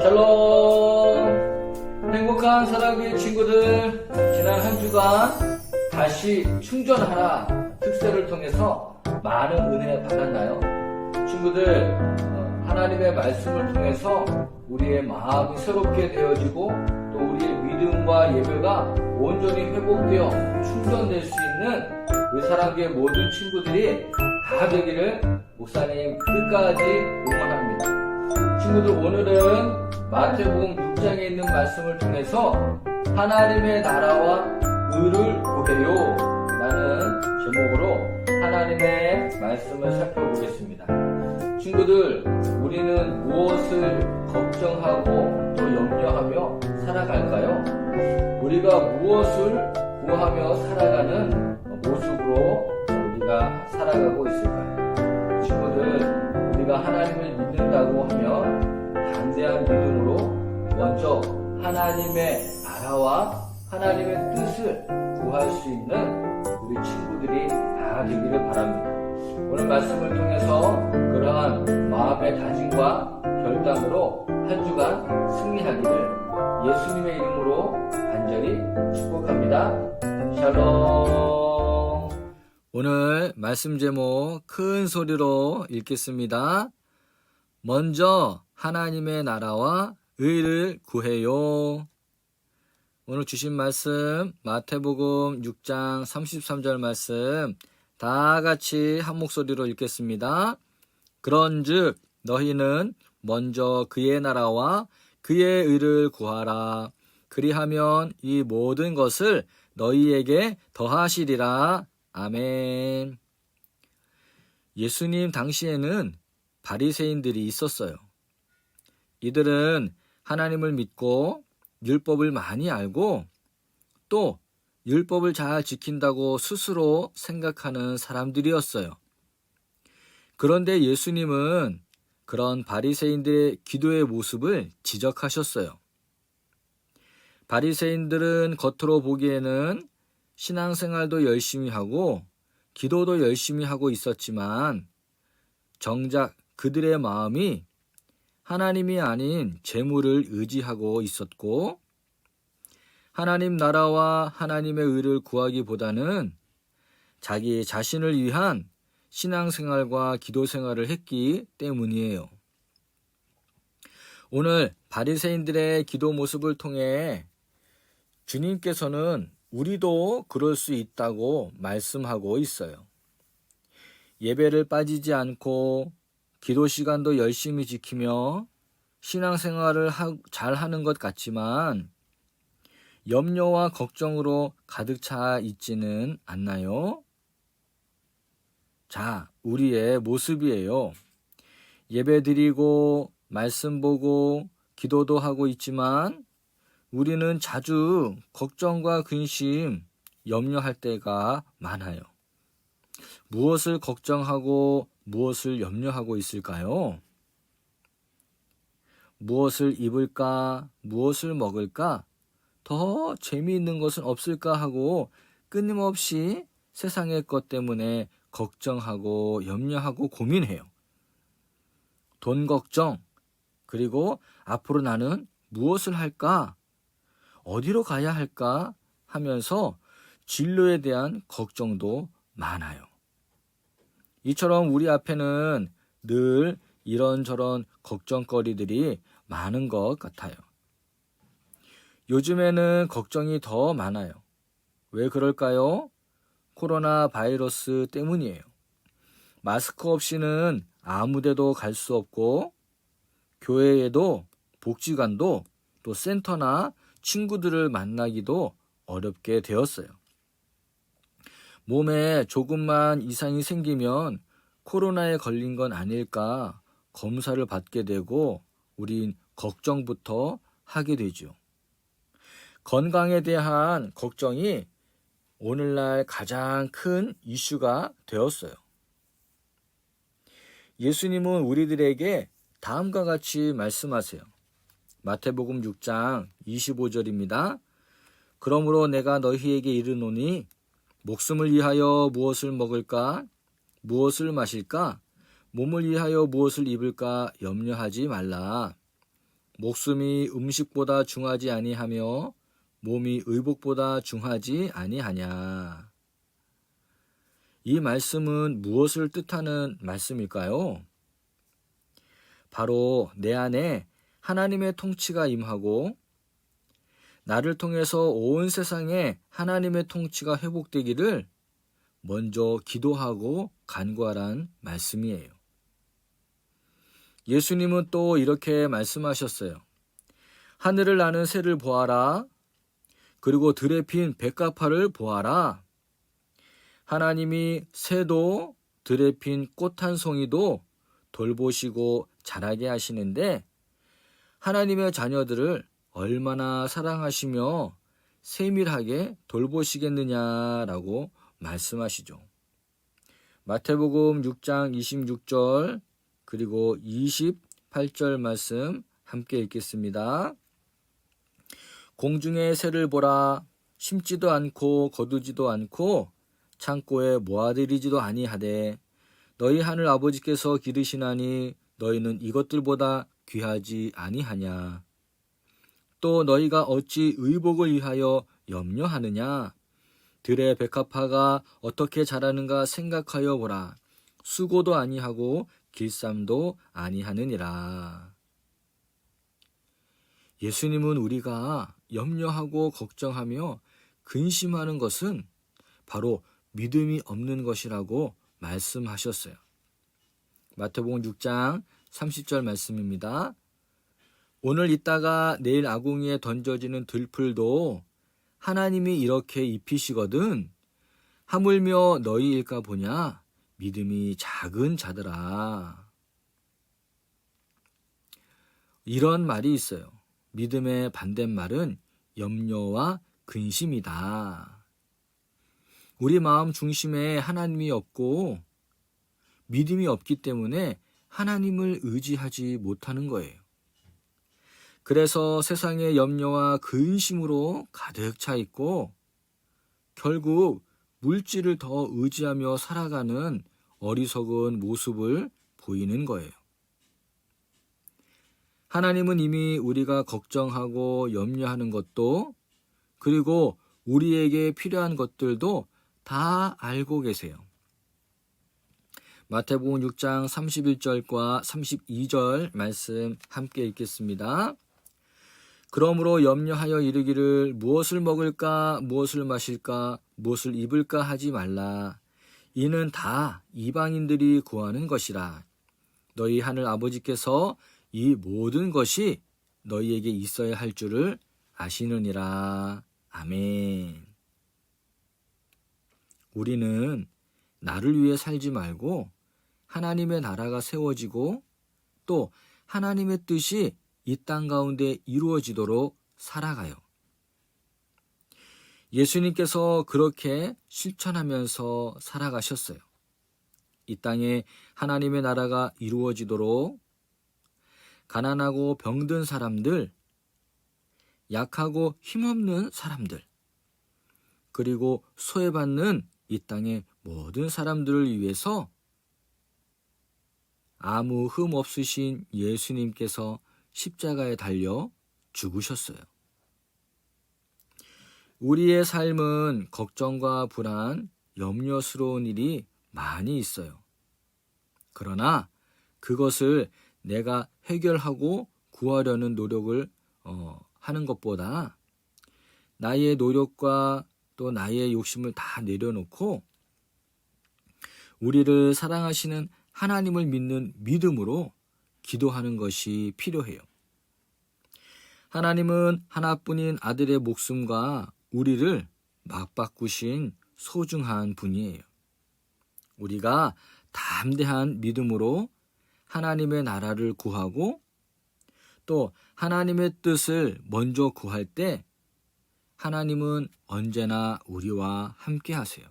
샬롬. 행복한 사랑의 친구들, 지난 한 주간 다시 충전하라 특세를 통해서 많은 은혜 받았나요? 친구들, 하나님의 말씀을 통해서 우리의 마음이 새롭게 되어지고 또 우리의 믿음과 예배가 온전히 회복되어 충전될 수 있는 우리 사랑교회 모든 친구들이 다 되기를 목사님 끝까지 응원합니다. 친구들, 오늘은 마태복음 6장에 있는 말씀을 통해서 하나님의 나라와 의를 구해요 라는 제목으로 하나님의 말씀을 살펴보겠습니다. 친구들, 우리는 무엇을 걱정하고 또 염려하며 살아갈까요? 우리가 무엇을 구하며 살아가는 모습으로 우리가 살아가고 있을까요? 친구들, 우리가 하나님을 믿는다고 하면 담대한 믿음으로 먼저 하나님의 나라와 하나님의 뜻을 구할 수 있는 우리 친구들이 다 되기를 바랍니다. 오늘 말씀을 통해서 그러한 마음의 다짐과 결단으로 한 주간 승리하기를 예수님의 이름으로 간절히 축복합니다. 샬롬. 오늘 말씀 제목 큰 소리로 읽겠습니다. 먼저 하나님의 나라와 의를 구해요. 오늘 주신 말씀 마태복음 6장 33절 말씀 다 같이 한 목소리로 읽겠습니다. 그런즉 너희는 먼저 그의 나라와 그의 의를 구하라. 그리하면 이 모든 것을 너희에게 더하시리라. 아멘. 예수님 당시에는 바리새인들이 있었어요. 이들은 하나님을 믿고 율법을 많이 알고 또 율법을 잘 지킨다고 스스로 생각하는 사람들이었어요. 그런데 예수님은 그런 바리새인들의 기도의 모습을 지적하셨어요. 바리새인들은 겉으로 보기에는 신앙생활도 열심히 하고 기도도 열심히 하고 있었지만 정작 그들의 마음이 하나님이 아닌 재물을 의지하고 있었고 하나님 나라와 하나님의 의를 구하기보다는 자기 자신을 위한 신앙생활과 기도생활을 했기 때문이에요. 오늘 바리새인들의 기도 모습을 통해 주님께서는 우리도 그럴 수 있다고 말씀하고 있어요. 예배를 빠지지 않고 기도 시간도 열심히 지키며 신앙생활을 잘 하는 것 같지만 염려와 걱정으로 가득 차 있지는 않나요? 자, 우리의 모습이에요. 예배 드리고 말씀 보고 기도도 하고 있지만 우리는 자주 걱정과 근심, 염려할 때가 많아요. 무엇을 걱정하고 무엇을 염려하고 있을까요? 무엇을 입을까? 무엇을 먹을까? 더 재미있는 것은 없을까 하고 끊임없이 세상의 것 때문에 걱정하고 염려하고 고민해요. 돈 걱정, 그리고 앞으로 나는 무엇을 할까? 어디로 가야 할까? 하면서 진로에 대한 걱정도 많아요. 이처럼 우리 앞에는 늘 이런저런 걱정거리들이 많은 것 같아요. 요즘에는 걱정이 더 많아요. 왜 그럴까요? 코로나 바이러스 때문이에요. 마스크 없이는 아무 데도 갈 수 없고 교회에도 복지관도 또 센터나 친구들을 만나기도 어렵게 되었어요. 몸에 조금만 이상이 생기면 코로나에 걸린 건 아닐까 검사를 받게 되고 우린 걱정부터 하게 되죠. 건강에 대한 걱정이 오늘날 가장 큰 이슈가 되었어요. 예수님은 우리들에게 다음과 같이 말씀하세요. 마태복음 6장 25절입니다. 그러므로 내가 너희에게 이르노니 목숨을 위하여 무엇을 먹을까? 무엇을 마실까? 몸을 위하여 무엇을 입을까 염려하지 말라. 목숨이 음식보다 중하지 아니하며 몸이 의복보다 중하지 아니하냐. 이 말씀은 무엇을 뜻하는 말씀일까요? 바로 내 안에 하나님의 통치가 임하고 나를 통해서 온 세상에 하나님의 통치가 회복되기를 먼저 기도하고 간구하란 말씀이에요. 예수님은 또 이렇게 말씀하셨어요. 하늘을 나는 새를 보아라. 그리고 들에 핀 백합화를 보아라. 하나님이 새도 들에 핀 꽃 한 송이도 돌보시고 자라게 하시는데 하나님의 자녀들을 얼마나 사랑하시며 세밀하게 돌보시겠느냐라고 말씀하시죠. 마태복음 6장 26절 그리고 28절 말씀 함께 읽겠습니다. 공중의 새를 보라. 심지도 않고 거두지도 않고 창고에 모아들이지도 아니하되 너희 하늘 아버지께서 기르시나니 너희는 이것들보다 귀하지 아니하냐. 또 너희가 어찌 의복을 위하여 염려하느냐. 들의 백합화가 어떻게 자라는가 생각하여 보라. 수고도 아니하고 길쌈도 아니하느니라. 예수님은 우리가 염려하고 걱정하며 근심하는 것은 바로 믿음이 없는 것이라고 말씀하셨어요. 마태복음 6장 30절 말씀입니다. 오늘 있다가 내일 아궁이에 던져지는 들풀도 하나님이 이렇게 입히시거든 하물며 너희일까 보냐. 믿음이 작은 자들아. 이런 말이 있어요. 믿음의 반대말은 염려와 근심이다. 우리 마음 중심에 하나님이 없고 믿음이 없기 때문에 하나님을 의지하지 못하는 거예요. 그래서 세상의 염려와 근심으로 가득 차 있고 결국 물질을 더 의지하며 살아가는 어리석은 모습을 보이는 거예요. 하나님은 이미 우리가 걱정하고 염려하는 것도 그리고 우리에게 필요한 것들도 다 알고 계세요. 마태복음 6장 31절과 32절 말씀 함께 읽겠습니다. 그러므로 염려하여 이르기를 무엇을 먹을까 무엇을 마실까 무엇을 입을까 하지 말라. 이는 다 이방인들이 구하는 것이라. 너희 하늘 아버지께서 이 모든 것이 너희에게 있어야 할 줄을 아시느니라. 아멘. 우리는 나를 위해 살지 말고 하나님의 나라가 세워지고 또 하나님의 뜻이 이 땅 가운데 이루어지도록 살아가요. 예수님께서 그렇게 실천하면서 살아가셨어요. 이 땅에 하나님의 나라가 이루어지도록 가난하고 병든 사람들, 약하고 힘없는 사람들, 그리고 소외받는 이 땅의 모든 사람들을 위해서 아무 흠 없으신 예수님께서 십자가에 달려 죽으셨어요. 우리의 삶은 걱정과 불안, 염려스러운 일이 많이 있어요. 그러나 그것을 내가 해결하고 구하려는 노력을 하는 것보다 나의 노력과 또 나의 욕심을 다 내려놓고 우리를 사랑하시는 하나님을 믿는 믿음으로 기도하는 것이 필요해요. 하나님은 하나뿐인 아들의 목숨과 우리를 맞바꾸신 소중한 분이에요. 우리가 담대한 믿음으로 하나님의 나라를 구하고 또 하나님의 뜻을 먼저 구할 때 하나님은 언제나 우리와 함께 하세요.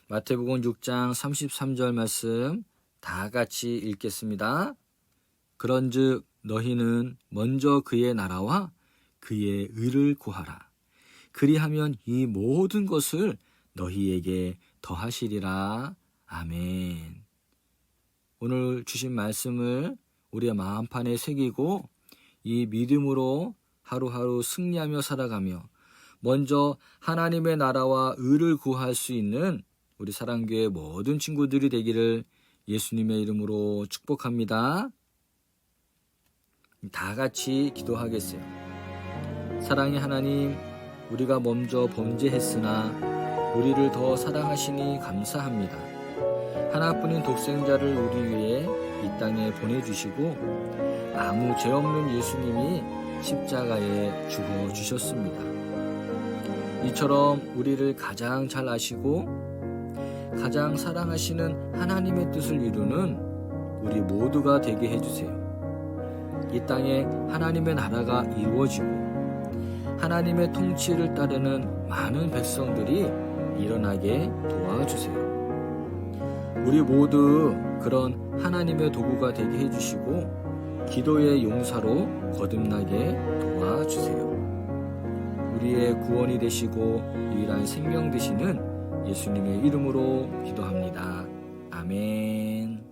마태복음 6장 33절 말씀 다 같이 읽겠습니다. 그런즉 너희는 먼저 그의 나라와 그의 의를 구하라. 그리하면 이 모든 것을 너희에게 더하시리라. 아멘. 오늘 주신 말씀을 우리의 마음판에 새기고 이 믿음으로 하루하루 승리하며 살아가며 먼저 하나님의 나라와 의를 구할 수 있는 우리 사랑교회 모든 친구들이 되기를 예수님의 이름으로 축복합니다. 다 같이 기도하겠어요. 사랑의 하나님, 우리가 먼저 범죄했으나 우리를 더 사랑하시니 감사합니다. 하나뿐인 독생자를 우리 위해 이 땅에 보내주시고 아무 죄 없는 예수님이 십자가에 죽어주셨습니다. 이처럼 우리를 가장 잘 아시고 가장 사랑하시는 하나님의 뜻을 이루는 우리 모두가 되게 해주세요. 이 땅에 하나님의 나라가 이루어지고 하나님의 통치를 따르는 많은 백성들이 일어나게 도와주세요. 우리 모두 그런 하나님의 도구가 되게 해주시고 기도의 용사로 거듭나게 도와주세요. 우리의 구원이 되시고 유일한 생명 되시는 예수님의 이름으로 기도합니다. 아멘.